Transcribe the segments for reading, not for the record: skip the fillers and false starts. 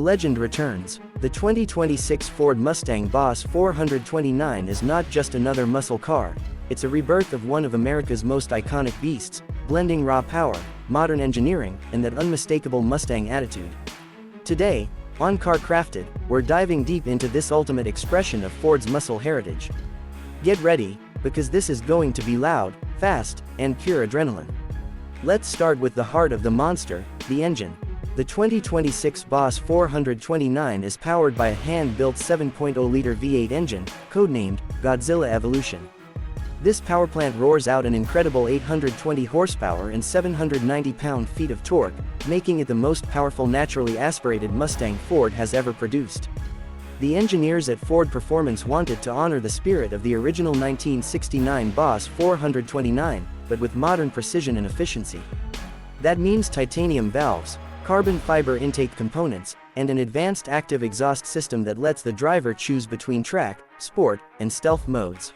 legend returns. The 2026 Ford Mustang Boss 429 is not just another muscle car, it's a rebirth of one of America's most iconic beasts, blending raw power, modern engineering, and that unmistakable Mustang attitude. Today, on Carcrafted, we're diving deep into this ultimate expression of Ford's muscle heritage. Get ready, because this is going to be loud, fast, and pure adrenaline. Let's start with the heart of the monster, the engine. The 2026 Boss 429 is powered by a hand-built 7.0-liter V8 engine, codenamed Godzilla Evolution. This powerplant roars out an incredible 820 horsepower and 790 pound-feet of torque, making it the most powerful naturally aspirated Mustang Ford has ever produced. The engineers at Ford Performance wanted to honor the spirit of the original 1969 Boss 429, but with modern precision and efficiency. That means titanium valves, carbon fiber intake components, and an advanced active exhaust system that lets the driver choose between track, sport, and stealth modes.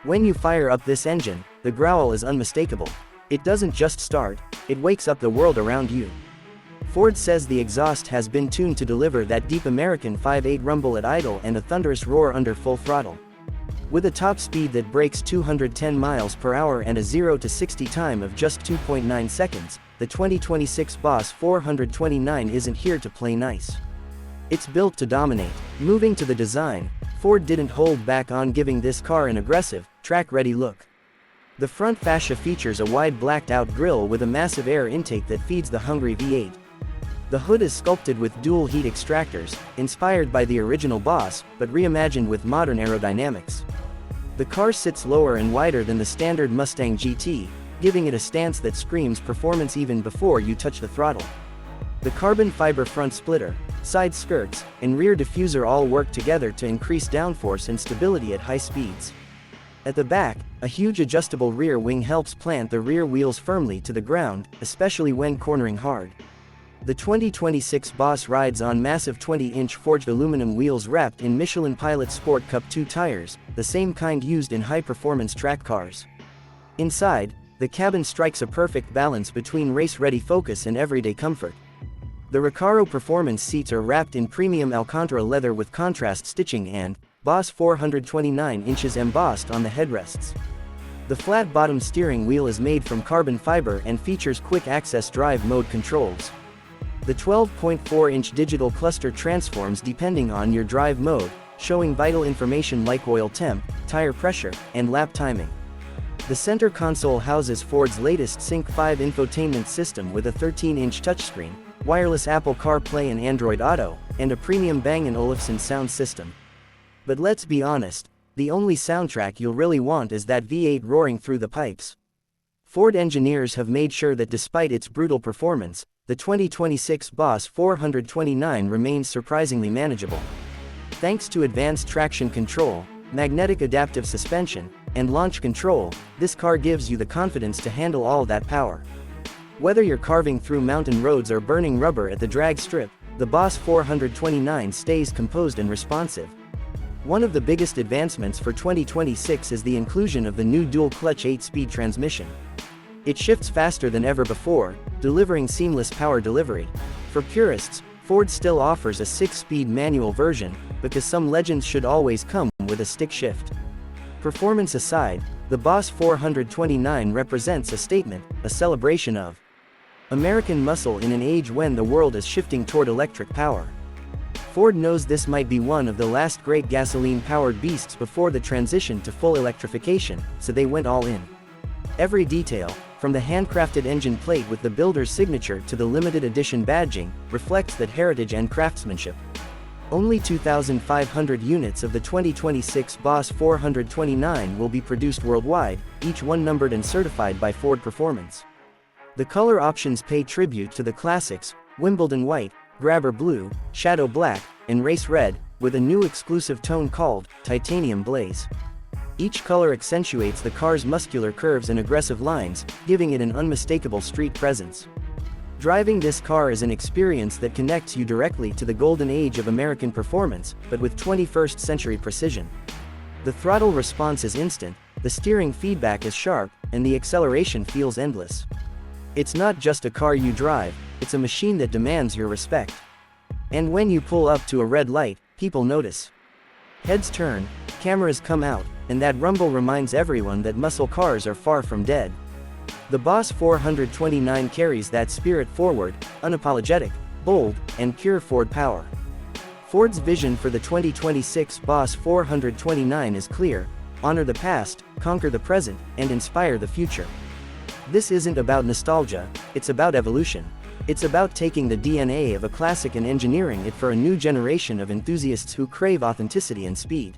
When you fire up this engine, the growl is unmistakable. It doesn't just start, it wakes up the world around you. Ford says the exhaust has been tuned to deliver that deep American 5.8 rumble at idle and a thunderous roar under full throttle. With a top speed that breaks 210 miles per hour and a 0 to 60 time of just 2.9 seconds, the 2026 Boss 429 isn't here to play nice. It's built to dominate. Moving to the design, Ford didn't hold back on giving this car an aggressive, track-ready look. The front fascia features a wide blacked-out grille with a massive air intake that feeds the hungry V8. The hood is sculpted with dual heat extractors, inspired by the original Boss, but reimagined with modern aerodynamics. The car sits lower and wider than the standard Mustang GT, giving it a stance that screams performance even before you touch the throttle. The carbon fiber front splitter, side skirts, and rear diffuser all work together to increase downforce and stability at high speeds. At the back, a huge adjustable rear wing helps plant the rear wheels firmly to the ground, especially when cornering hard. The 2026 Boss rides on massive 20-inch forged aluminum wheels wrapped in Michelin Pilot Sport Cup 2 tires, the same kind used in high-performance track cars. Inside, the cabin strikes a perfect balance between race-ready focus and everyday comfort. The Recaro Performance seats are wrapped in premium Alcantara leather with contrast stitching and Boss 429 inches embossed on the headrests. The flat-bottom steering wheel is made from carbon fiber and features quick-access drive mode controls. The 12.4-inch digital cluster transforms depending on your drive mode, showing vital information like oil temp, tire pressure, and lap timing. The center console houses Ford's latest Sync 5 infotainment system with a 13-inch touchscreen, wireless Apple CarPlay and Android Auto, and a premium Bang & Olufsen sound system. But let's be honest, the only soundtrack you'll really want is that V8 roaring through the pipes. Ford engineers have made sure that despite its brutal performance, the 2026 Boss 429 remains surprisingly manageable. Thanks to advanced traction control, magnetic adaptive suspension, and launch control, this car gives you the confidence to handle all that power. Whether you're carving through mountain roads or burning rubber at the drag strip, the Boss 429 stays composed and responsive. One of the biggest advancements for 2026 is the inclusion of the new dual-clutch 8-speed transmission. It shifts faster than ever before, delivering seamless power delivery. For purists, Ford still offers a 6-speed manual version, because some legends should always come with a stick shift. Performance aside, the Boss 429 represents a statement, a celebration of American muscle in an age when the world is shifting toward electric power. Ford knows this might be one of the last great gasoline-powered beasts before the transition to full electrification, so they went all in. Every detail, from the handcrafted engine plate with the builder's signature to the limited edition badging, reflects that heritage and craftsmanship. Only 2,500 units of the 2026 Boss 429 will be produced worldwide, each one numbered and certified by Ford Performance. The color options pay tribute to the classics, Wimbledon White, Grabber Blue, Shadow Black, and Race Red, with a new exclusive tone called Titanium Blaze. Each color accentuates the car's muscular curves and aggressive lines, giving it an unmistakable street presence. Driving this car is an experience that connects you directly to the golden age of American performance, but with 21st century precision. The throttle response is instant, the steering feedback is sharp, and the acceleration feels endless. It's not just a car you drive, it's a machine that demands your respect. And when you pull up to a red light, people notice. Heads turn, cameras come out, and that rumble reminds everyone that muscle cars are far from dead. The Boss 429 carries that spirit forward, unapologetic, bold, and pure Ford power. Ford's vision for the 2026 Boss 429 is clear: honor the past, conquer the present, and inspire the future. This isn't about nostalgia, it's about evolution. It's about taking the DNA of a classic and engineering it for a new generation of enthusiasts who crave authenticity and speed.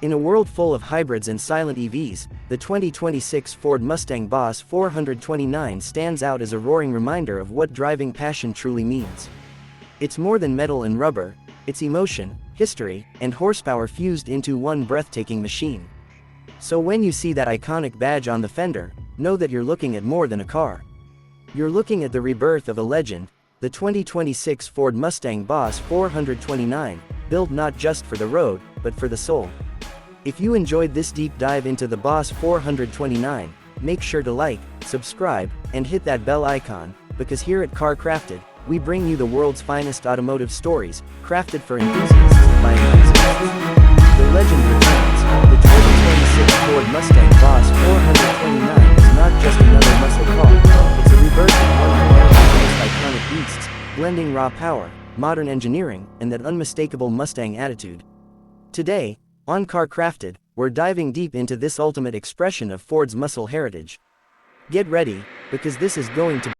In a world full of hybrids and silent EVs, the 2026 Ford Mustang Boss 429 stands out as a roaring reminder of what driving passion truly means. It's more than metal and rubber, it's emotion, history, and horsepower fused into one breathtaking machine. So when you see that iconic badge on the fender, know that you're looking at more than a car. You're looking at the rebirth of a legend, the 2026 Ford Mustang Boss 429, built not just for the road, but for the soul. If you enjoyed this deep dive into the Boss 429, make sure to like, subscribe, and hit that bell icon, because here at Carcrafted, we bring you the world's finest automotive stories, crafted for enthusiasts of buying licenses. The legend returns. The 2026 Ford Mustang Boss 429 is not just another muscle car, it's a rebirth of one of America's most iconic beasts, blending raw power, modern engineering, and that unmistakable Mustang attitude. Today, on Carcrafted, we're diving deep into this ultimate expression of Ford's muscle heritage. Get ready, because this is going to